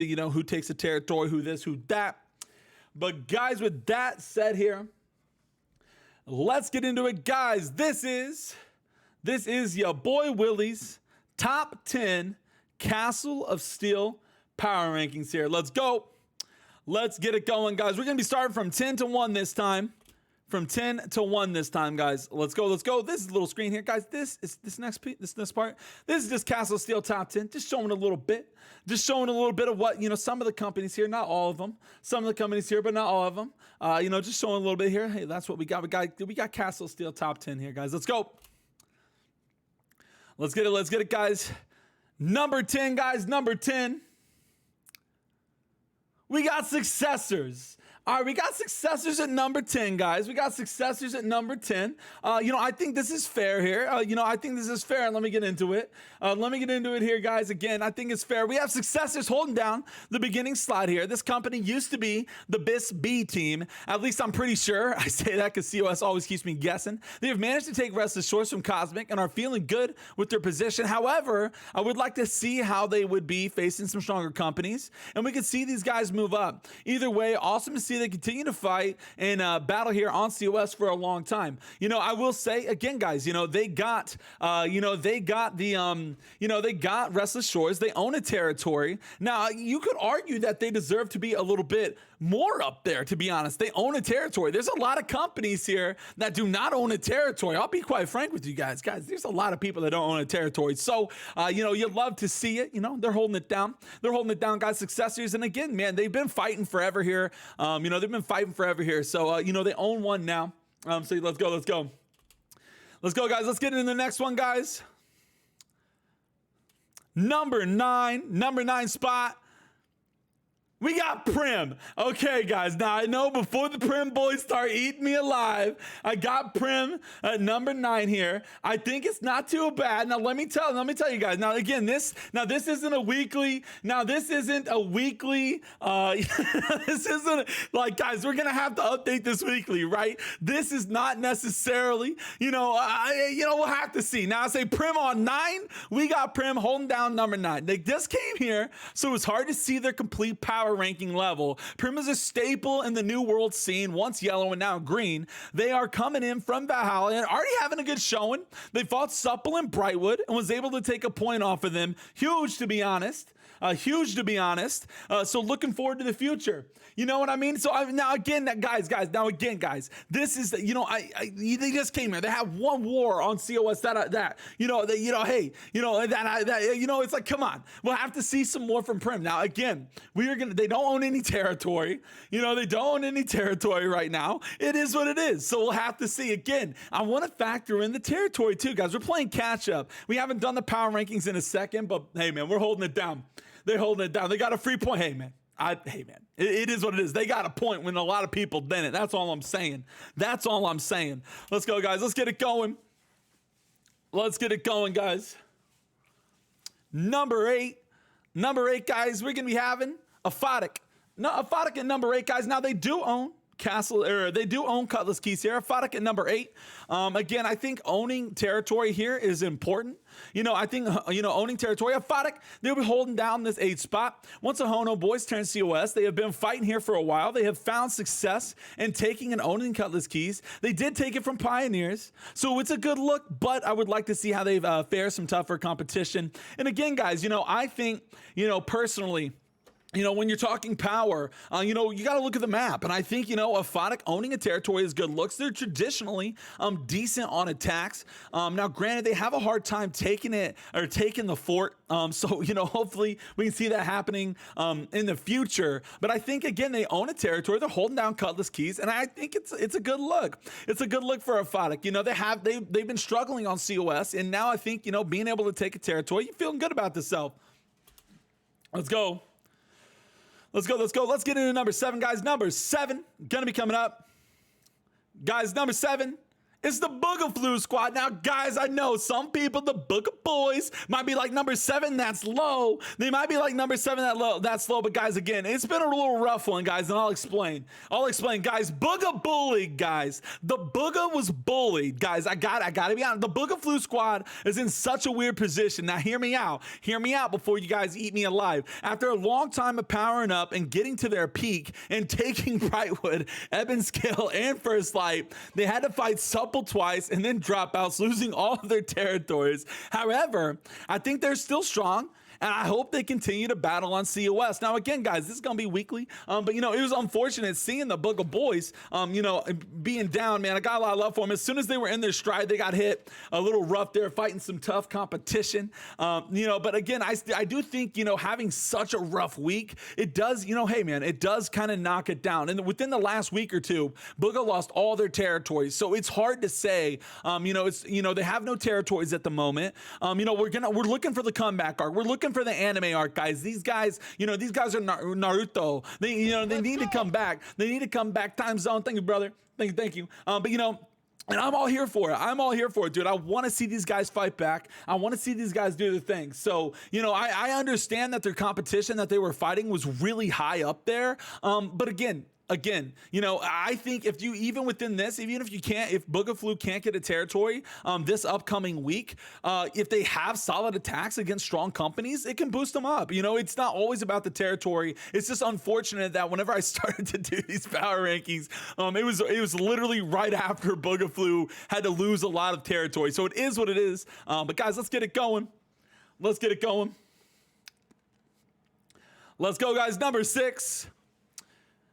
you know, who takes a territory, who this, who that. But guys, with that said here, let's get into it, guys. This is your boy Willie's top 10 Castle of Steel power rankings here. Let's go. Let's get it going, guys. We're going to be starting from 10 to 1 this time. From 10 to 1 this time, guys. Let's go. Let's go. This is a little screen here, guys. This next part. This is just Castle of Steel top 10. Just showing a little bit. Just showing a little bit of what, you know, some of the companies here, not all of them. Some of the companies here, but not all of them. You know, just showing a little bit here. Hey, that's what we got. We got Castle of Steel top 10 here, guys. Let's go. Let's get it. Let's get it, guys. Number 10, guys. Number 10. We got Successors. All right, we got Successors at number 10, guys. We got Successors at number 10. You know, I think this is fair here. You know, I think this is fair. Let me get into it. Let me get into it here, guys. Again, I think it's fair. We have Successors holding down the beginning slide here. This company used to be the BIS B team. At least I'm pretty sure. I say that because COS always keeps me guessing. They have managed to take Restless Shores from Cosmic and are feeling good with their position. However, I would like to see how they would be facing some stronger companies, and we could see these guys move up. Either way, awesome to see they continue to fight and battle here on COS for a long time. You know, I will say again, guys, you know, they got they got Restless Shores. They own a territory. Now, you could argue that they deserve to be a little bit more up there, to be honest. They own a territory. There's a lot of companies here that do not own a territory. I'll be quite frank with you guys. Guys, there's a lot of people that don't own a territory. So, you know, you'd love to see it. You know, they're holding it down. They're holding it down, guys. Successors. And again, man, they've been fighting forever here. You know, they've been fighting forever here. So, you know, they own one now. So let's go. Let's go. Let's go, guys. Let's get into the next one, guys. Number 9 spot. We got Prim. Okay, guys. Now, I know before the Prim boys start eating me alive, I got Prim at number 9 here. I think it's not too bad. Now, let me tell you guys. Now, again, this isn't a weekly. This isn't like, guys, we're going to have to update this weekly, right? This is not necessarily, we'll have to see. Now, I say Prim on 9. We got Prim holding down number 9. They just came here, so it's hard to see their complete power ranking level. Prim is a staple in the new world scene, once yellow and now green. They are coming in from Valhalla and already having a good showing. They fought Supple and Brightwood and was able to take a point off of them. Huge, to be honest. So looking forward to the future. You know what I mean? So now again, guys, this is, they just came here. They have one war on COS it's like, come on, we'll have to see some more from Prim. Now, again, they don't own any territory. They don't own any territory right now. It is what it is. So we'll have to see. Again, I want to factor in the territory too, guys. We're playing catch up. We haven't done the power rankings in a second, but hey, man, we're holding it down. They're holding it down. They got a free point. Hey, man. It is what it is. They got a point when a lot of people didn't. That's all I'm saying. Let's go, guys. Let's get it going. Guys. Number 8, guys. We're going to be having APHOTIC. No, APHOTIC at number 8, guys. Now, they do own Cutlass Keys here. APHOTIC at number 8. Again, I think owning territory here is important. I think, owning territory. APHOTIC, they'll be holding down this 8 spot. Once the Hono boys turn COS, they have been fighting here for a while. They have found success in taking and owning Cutlass Keys. They did take it from Pioneers, so it's a good look, but I would like to see how they fare some tougher competition. And again, guys, I think, personally, when you're talking power, you got to look at the map. And I think, APHOTIC owning a territory is good looks. They're traditionally decent on attacks. Now, granted, they have a hard time taking the fort. So, hopefully we can see that happening in the future. But I think, again, they own a territory. They're holding down Cutlass Keys. And I think it's a good look. It's a good look for APHOTIC. They've been struggling on COS. And now I think, being able to take a territory, you're feeling good about yourself. Let's go. Let's get into number 7, guys. Number 7, gonna be coming up. Guys, number 7 It's the BOOGAFLU squad. Now, guys, I know some people, the Booga Boys, might be like number 7, that's low. They might be like number 7, that's low. But guys, again, it's been a little rough one, guys, and I'll explain. Guys. Booga bullied, guys. The Booga was bullied, guys. I gotta be honest. The BOOGAFLU squad is in such a weird position. Now, hear me out. Hear me out before you guys eat me alive. After a long time of powering up and getting to their peak and taking Brightwood, Ebonscale, and First Light, they had to fight twice and then dropouts, losing all of their territories. However, I think they're still strong, and I hope they continue to battle on COS. Now, again, guys, this is going to be weekly, but, you know, it was unfortunate seeing the Booga Boys, you know, being down, man. I got a lot of love for them. As soon as they were in their stride, they got hit a little rough there, fighting some tough competition, you know, but again, I do think, you know, having such a rough week, it does, you know, hey, man, it does kind of knock it down. And within the last week or two, Booga lost all their territories, so it's hard to say, you know, it's, you know, they have no territories at the moment. You know, we're looking for the comeback arc. We're looking for the anime arc, guys. These guys, you know, these guys are Naruto. They, you know, they need to come back. They need to come back. Time zone. Thank you, brother. Thank you. But you know, and I'm all here for it. I'm all here for it, dude. I want to see these guys fight back. I want to see these guys do their thing. So, you know, I understand that their competition that they were fighting was really high up there. But again, you know, I think if you, even within this, even if you can't, if BOOGAFLU can't get a territory this upcoming week, if they have solid attacks against strong companies, it can boost them up. You know, it's not always about the territory. It's just unfortunate that whenever I started to do these power rankings, it was literally right after BOOGAFLU had to lose a lot of territory. So it is what it is. But guys, let's get it going. Let's get it going. Let's go, guys. Number 6.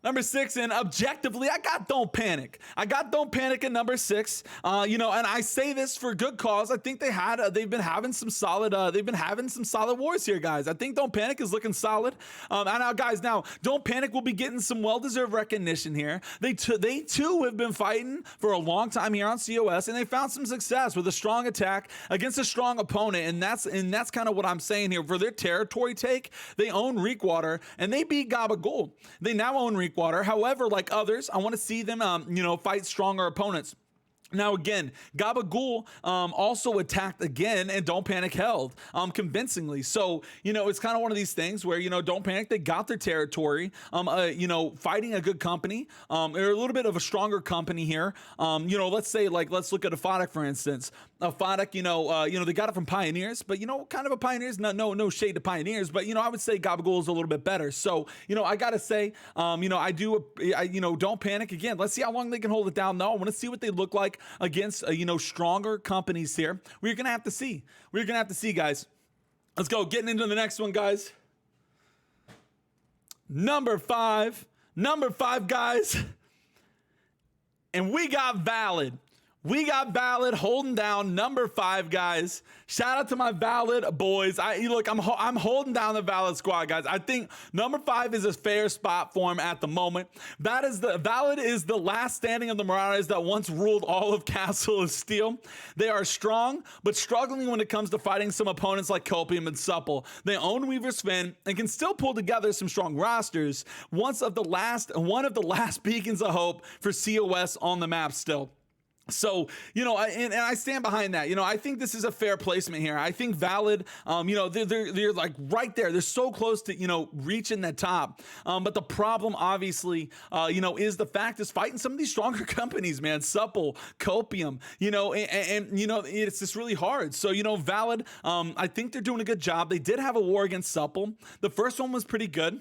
Number 6, and objectively, I got Don't Panic. I got Don't Panic at number 6. You know, and I say this for good cause. I think they've been having some solid wars here, guys. I think Don't Panic is looking solid. And now, guys, Don't Panic will be getting some well-deserved recognition here. They too have been fighting for a long time here on COS, and they found some success with a strong attack against a strong opponent. And that's kind of what I'm saying here. For their territory take, they own Reekwater, and they beat Gabagool. They now own Reekwater. However, like others, I want to see them, you know, fight stronger opponents. Now, again, Gabagool also attacked again, and Don't Panic held convincingly. So, you know, it's kind of one of these things where, you know, Don't Panic, they got their territory, you know, fighting a good company. They're a little bit of a stronger company here. You know, let's say, like, let's look at APHOTIC, for instance. APHOTIC, you know, they got it from Pioneers, but, you know, kind of a Pioneers, no shade to Pioneers, but, you know, I would say Gabagool is a little bit better. So, you know, I got to say, you know, you know, Don't Panic again. Let's see how long they can hold it down. No, I want to see what they look like against, you know, stronger companies here. We're going to have to see. We're going to have to see, guys. Let's go. Getting into the next one, guys. Number 5, guys. And we got Valid. We got Valid holding down number 5, guys. Shout out to my Valid boys. Look, I'm holding down the Valid squad, guys. I think number 5 is a fair spot for him at the moment. Valid is the last standing of the Marauders that once ruled all of Castle of Steel. They are strong, but struggling when it comes to fighting some opponents like Copium and Supple. They own Weaver's Fin and can still pull together some strong rosters. One of the last beacons of hope for COS on the map still. So, you know, and I stand behind that. You know, I think this is a fair placement here. I think Valid, you know, they're like right there. They're so close to, you know, reaching the top. But the problem, obviously, you know, is the fact is fighting some of these stronger companies, man. Supple, Copium, you know, and you know, it's just really hard. So, you know, Valid, I think they're doing a good job. They did have a war against Supple. The first one was pretty good.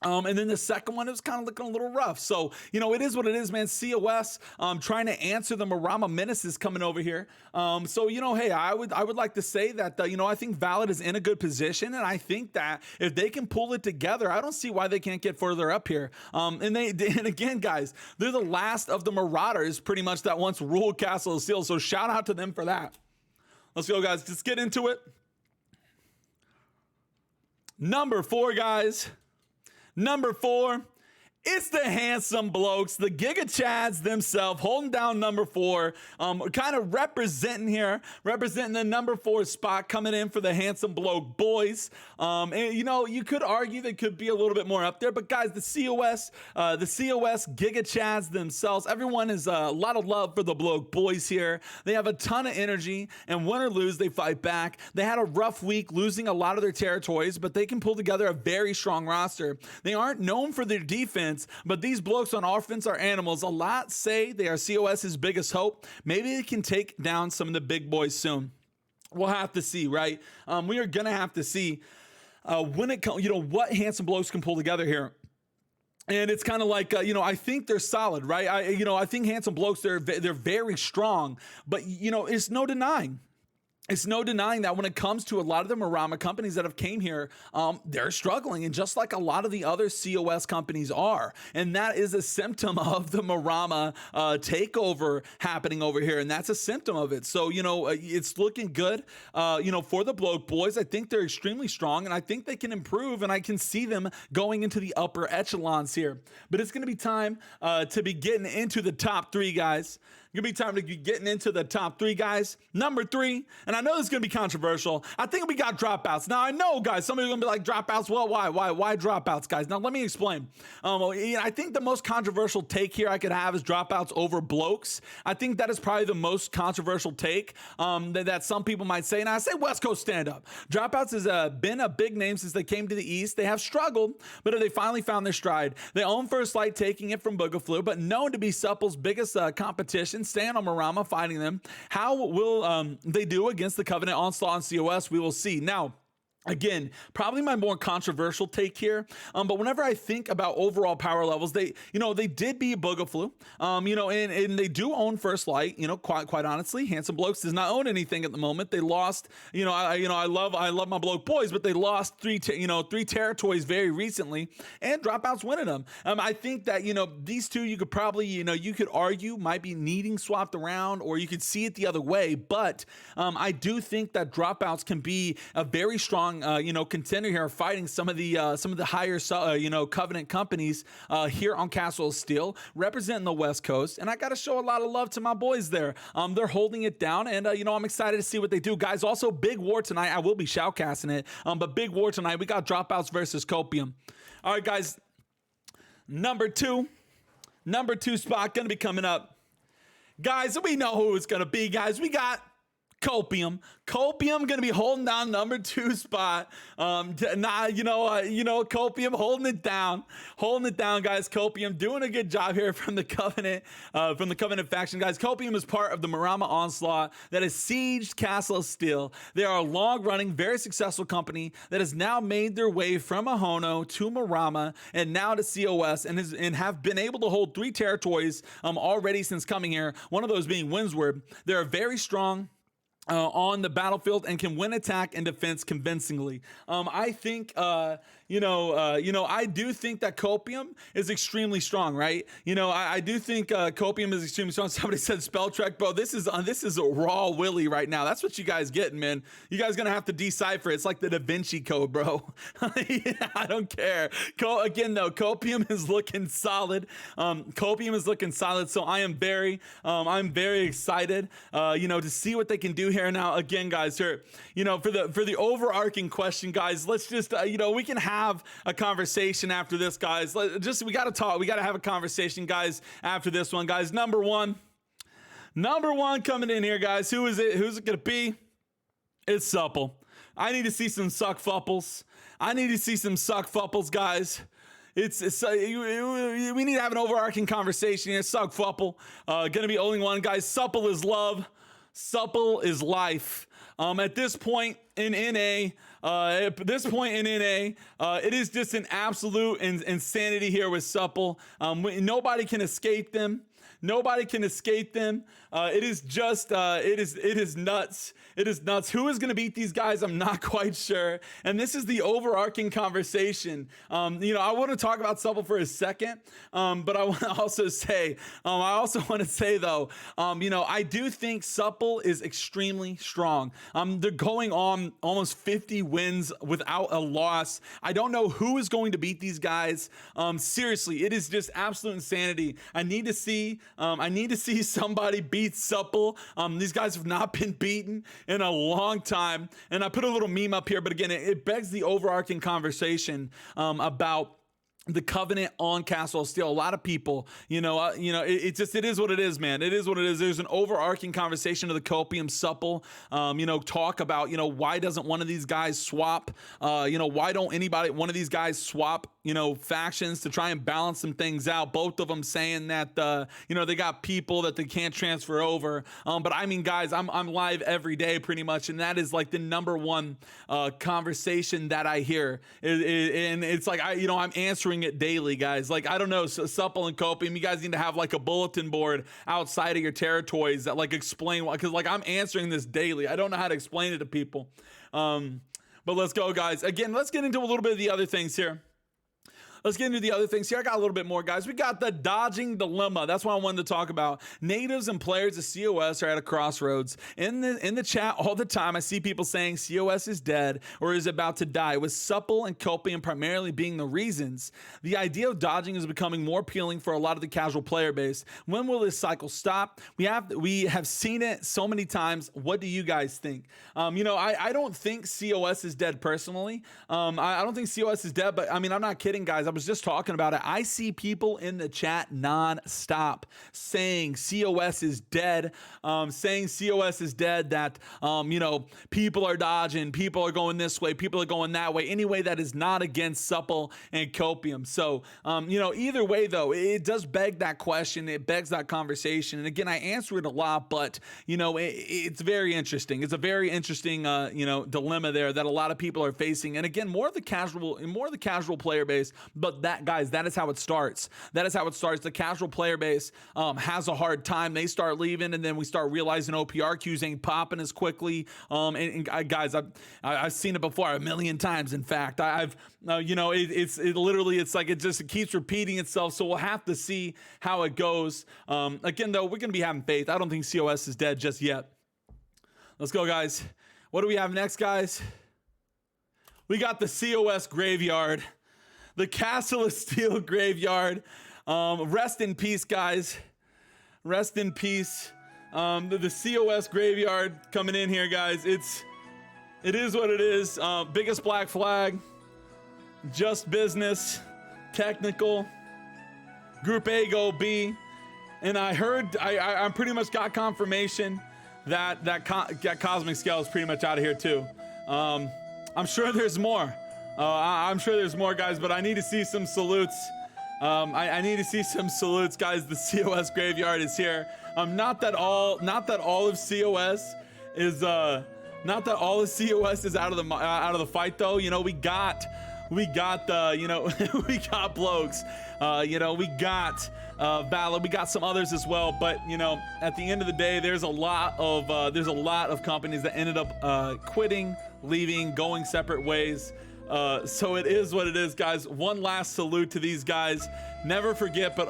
And then the second one, it was kind of looking a little rough. So, you know, it is what it is, man. COS trying to answer the Marama menaces coming over here. So, you know, hey, I would like to say that, you know, I think Valid is in a good position. And I think that if they can pull it together, I don't see why they can't get further up here. And again, guys, they're the last of the Marauders pretty much that once ruled Castle of Steel. So shout out to them for that. Let's go, guys. Let's get into it. Number 4, guys. Number 4 It's the handsome blokes, the Giga Chads themselves, holding down number 4, kind of representing the number 4 spot, coming in for the handsome bloke boys. And you know, you could argue they could be a little bit more up there, but guys, the COS Giga Chads themselves, everyone is a lot of love for the bloke boys here. They have a ton of energy, and win or lose, they fight back. They had a rough week, losing a lot of their territories, but they can pull together a very strong roster. They aren't known for their defense, but these blokes on offense are animals. A lot say they are COS's biggest hope. Maybe they can take down some of the big boys soon. We'll have to see, right? We are gonna have to see when it comes, what handsome blokes can pull together here. And it's kind of like, I think they're solid, right? I think handsome blokes, they're very strong, but it's no denying. It's no denying that when it comes to a lot of the Marama companies that have came here, they're struggling, and just like a lot of the other COS companies are. And that is a symptom of the Marama takeover happening over here, and that's a symptom of it. So, it's looking good, for the bloke boys. I think they're extremely strong, and I think they can improve, and I can see them going into the upper echelons here. But it's going to be time to be getting into the top 3, guys. Gonna be time to be getting into the top 3, guys. Number 3, and I know this is gonna be controversial. I think we got dropouts. Now I know, guys, some of you are gonna be like, dropouts. Well, why dropouts, guys? Now let me explain. I think the most controversial take here I could have is dropouts over blokes. I think that is probably the most controversial take that some people might say. And I say West Coast stand up. Dropouts has been a big name since they came to the East. They have struggled, but they finally found their stride. They own First Light, taking it from BOOGAFLU, but known to be Supple's biggest competition. Stand on Marama fighting them. How will they do against the Covenant onslaught on COS? We will see. Now, again, probably my more controversial take here, but whenever I think about overall power levels, they did beat BOOGAFLU, and they do own First Light. Quite honestly, handsome blokes does not own anything at the moment. They lost. I love my bloke boys, but they lost three territories very recently, and dropouts winning them. I think that these two you could probably you could argue might be needing swapped around, or you could see it the other way. But I do think that dropouts can be a very strong contender here, fighting some of the higher Covenant companies here on Castle of Steel, representing the West Coast. And I got to show a lot of love to my boys there. They're holding it down, and I'm excited to see what they do, guys. Also, big war tonight. I will be shoutcasting it, but big war tonight. We got Dropouts versus COPIUM. All right, guys. Number two spot gonna be coming up, guys. We know who it's gonna be, guys. We got COPIUM. COPIUM gonna be holding down number 2 spot. COPIUM holding it down, guys. COPIUM doing a good job here from the Covenant faction, guys. COPIUM is part of the Marama onslaught that has sieged Castle of Steel. They are a long-running, very successful company that has now made their way from Ahono to Marama and now to COS, and have been able to hold 3 territories already since coming here. One of those being Windsward. They're very strong on the battlefield and can win attack and defense convincingly. I think, I do think that COPIUM is extremely strong, right? I do think COPIUM is extremely strong. Somebody said spell check, bro. This is a raw Willy right now. That's what you guys getting, man. You guys gonna have to decipher. It's like the Da Vinci Code, bro. I don't care. Again, though, COPIUM is looking solid. So I am very excited, to see what they can do here. Now, again, guys, here, for the overarching question, guys, let's just, we can have a conversation after this, guys. We got to talk. We got to have a conversation, guys, after this one, guys. Number one coming in here, guys. Who is it? Who's it going to be? It's Supple. I need to see some suck-fupples. Guys. We need to have an overarching conversation here. Suck-fupple. Gonna be only one, guys. Supple is love. Supple is life. At this point in NA, it is just an absolute insanity here with Supple. Nobody can escape them. Nobody can escape them. It is just, it is nuts. It is nuts. Who is going to beat these guys? I'm not quite sure. And this is the overarching conversation. I want to talk about Supple for a second, but I want to also say, though, I do think Supple is extremely strong. They're going on almost 50 wins without a loss. I don't know who is going to beat these guys. Seriously, it is just absolute insanity. I need to see somebody beat Supple. These guys have not been beaten in a long time. And I put a little meme up here, but again, it begs the overarching conversation about the covenant on Castle of Steel. A lot of people, it is what it is, man. It is what it is. There's an overarching conversation of the COPIUM Supple, talk about, why doesn't one of these guys swap? Why don't one of these guys swap, factions to try and balance some things out? Both of them saying that, they got people that they can't transfer over. But I mean, guys, I'm live every day pretty much. And that is like the number one conversation that I hear. And it's like, I'm answering it daily, guys. Like, I don't know, Supple and Copium, you guys need to have like a bulletin board outside of your territories that like explain why, because like I'm answering this daily. I don't know how to explain it to people. But let's go, guys. Again, let's get into a little bit of the other things here. I got a little bit more, guys. We got the dodging dilemma. That's what I wanted to talk about. Natives and players of COS are at a crossroads. In the chat all the time, I see people saying COS is dead or is about to die, with Supple and Copium primarily being the reasons. The idea of dodging is becoming more appealing for a lot of the casual player base. When will this cycle stop? We have seen it so many times. What do you guys think? I don't think COS is dead personally. I don't think COS is dead, but I mean, I'm not kidding, guys. I was just talking about it. I see people in the chat non-stop saying COS is dead, that, people are dodging, people are going this way, people are going that way, any way that is not against Supple and Copium. So, either way, though, it does beg that question. It begs that conversation. And again, I answer it a lot, but, it's very interesting. It's a very interesting, dilemma there that a lot of people are facing. And again, more of the casual player base. But that is how it starts. The casual player base has a hard time. They start leaving, and then we start realizing OPR queues ain't popping as quickly. Guys, I've seen it before a million times. In fact, it keeps repeating itself. So we'll have to see how it goes. Again, though, we're gonna be having faith. I don't think COS is dead just yet. Let's go, guys. What do we have next, guys? We got the COS graveyard. The Castle of Steel graveyard. Rest in peace, guys. Rest in peace. The COS graveyard coming in here, guys. It is what it is. Biggest black flag. Just business. Technical. Group A go B. And I heard, I pretty much got confirmation that Cosmic Scale is pretty much out of here too. I'm sure there's more. I'm sure there's more, guys, but I need to see some salutes. I need to see some salutes, guys. The COS graveyard is here. Not that all of COS is not that all of COS is out of the fight, though. We got we got Blokes, we got Valor, we got some others as well. But at the end of the day, there's a lot of companies that ended up quitting, leaving, going separate ways. So it is what it is, guys. One last salute to these guys. Never forget, but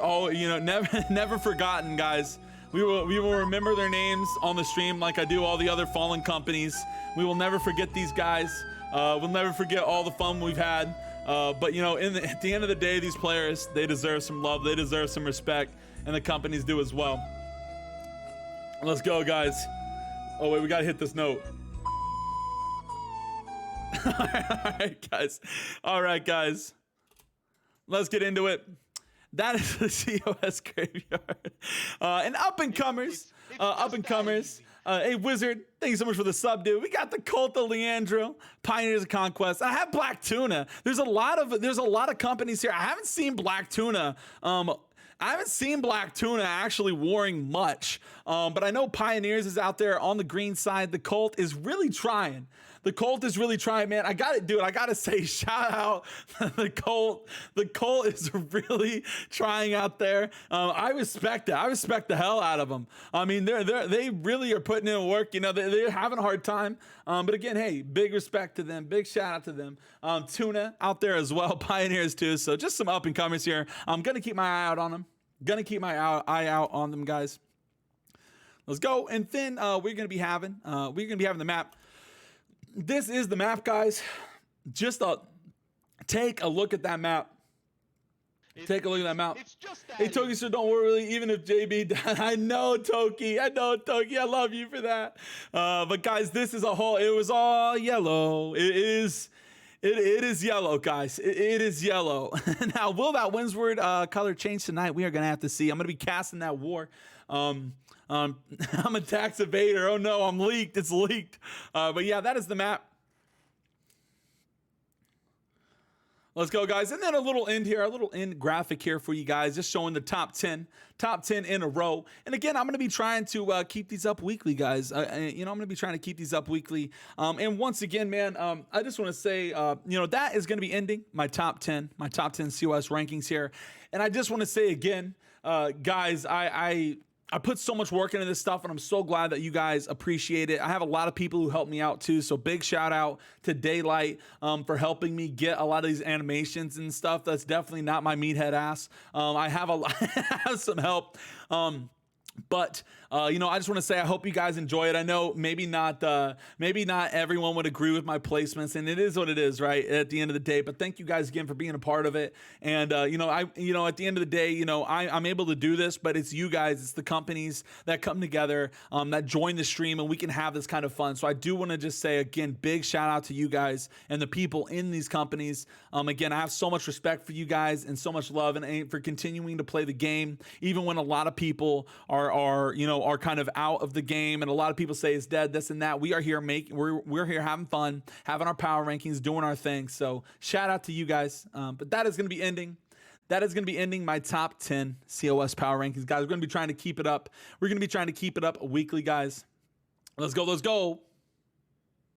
never forgotten, guys. We will remember their names on the stream like I do all the other fallen companies. We will never forget these guys. We'll never forget all the fun we've had. But at the end of the day, these players, they deserve some love. They deserve some respect, and the companies do as well. Let's go, guys. Oh wait, we gotta hit this note. All right, guys. Let's get into it. That is the COS graveyard. And up-and-comers. Hey, Wizard, thank you so much for the sub, dude. We got the Cult of Leandro, Pioneers of Conquest. I have Black Tuna. There's a lot of companies here. I haven't seen Black Tuna. Actually warring much, but I know Pioneers is out there on the green side. The Cult is really trying. The Colt is really trying, man. I got it, dude. I gotta say, shout out the Colt. The Colt is really trying out there. I respect it. I respect the hell out of them. I mean, they really are putting in work. You know, they're having a hard time. But again, hey, big respect to them. Big shout out to them. Tuna out there as well, Pioneers too. So just some up and comers here. I'm gonna keep my eye out on them. Gonna keep my eye out on them, guys. Let's go. And then we're gonna be having the map. This is the map, guys. Just take a look at that map. Take a look at that map. It's just that. Hey, Toki, so don't worry, even if JB died. I know, Toki. I love you for that. But guys, this is a whole, it was all yellow. It is yellow, guys. It is yellow. Now, will that Windsward color change tonight? We are going to have to see. I'm going to be casting that war. I'm a tax evader. Oh no, I'm leaked. It's leaked. But yeah, that is the map. Let's go, guys. And then a little end graphic here for you guys, just showing the top 10 in a row. And again, I'm going to be trying to keep these up weekly, guys. I'm going to be trying to keep these up weekly. And once again, man, I just want to say, that is going to be ending my top 10 COS rankings here. And I just want to say again, guys, I put so much work into this stuff, and I'm so glad that you guys appreciate it. I have a lot of people who help me out too, so big shout out to Daylight for helping me get a lot of these animations and stuff. That's definitely not my meathead ass. I have have some help. But I just want to say I hope you guys enjoy it. I know maybe not everyone would agree with my placements, and it is what it is, right? At the end of the day. But thank you guys again for being a part of it. And at the end of the day, I'm able to do this, but it's you guys, it's the companies that come together, that join the stream, and we can have this kind of fun. So I do want to just say again, big shout out to you guys and the people in these companies. Again, I have so much respect for you guys and so much love and for continuing to play the game, even when a lot of people are kind of out of the game, and a lot of people say it's dead, this and that. We are here we're here having fun, having our power rankings, doing our thing. So shout out to you guys. But that is going to be ending. That is going to be ending my top 10 COS power rankings, guys. We're going to be trying to keep it up. We're going to be trying to keep it up weekly, guys. Let's go.